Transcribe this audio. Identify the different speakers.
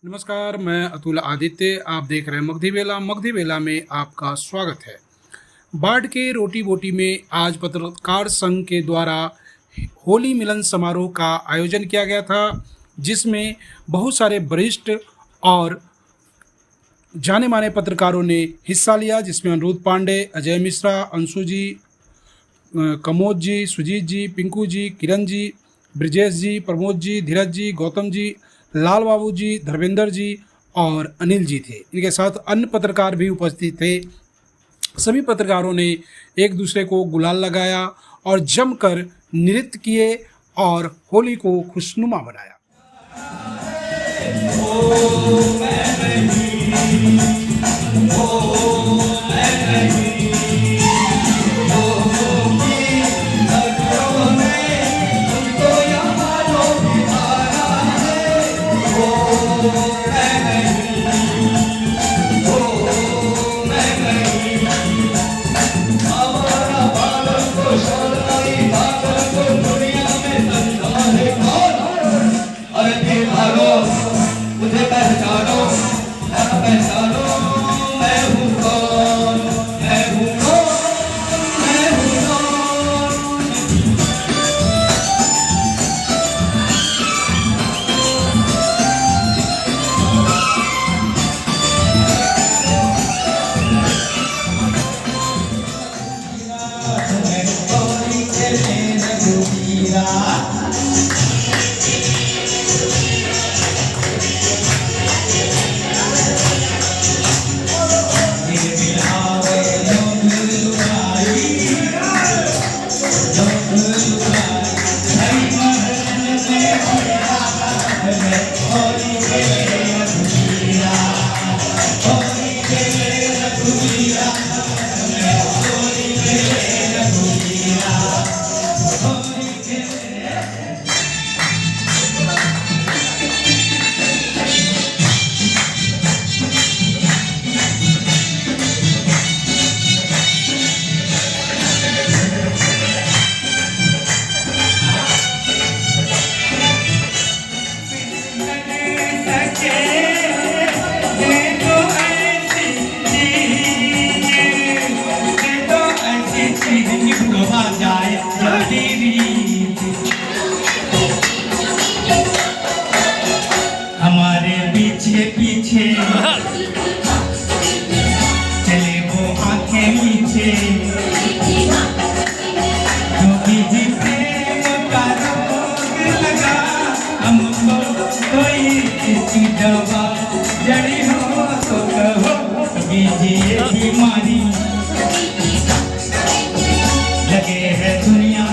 Speaker 1: नमस्कार, मैं अतुल आदित्य। आप देख रहे हैं मगधी बेला। मगधी बेला में आपका स्वागत है। बाढ़ के रोटी बोटी में आज पत्रकार संघ के द्वारा होली मिलन समारोह का आयोजन किया गया था, जिसमें बहुत सारे वरिष्ठ और जाने माने पत्रकारों ने हिस्सा लिया, जिसमें अनिरुद्ध पांडे, अजय मिश्रा, अंशु जी, कमोद जी, सुजीत जी, पिंकू जी, किरण जी, ब्रिजेश जी, प्रमोद जी, धीरज जी, गौतम जी, लाल बाबू जी, धर्मेंद्र जी और अनिल जी थे। इनके साथ अन्य पत्रकार भी उपस्थित थे। सभी पत्रकारों ने एक दूसरे को गुलाल लगाया और जमकर नृत्य किए और होली को खुशनुमा बनाया।
Speaker 2: हमारे पीछे पीछे चले वो आंखें नीचे, क्योंकि जिसे का रोग लगा हमको कोई इसकी दवा जड़ी हो तो कहो, कभी ये बीमारी लगे है दुनिया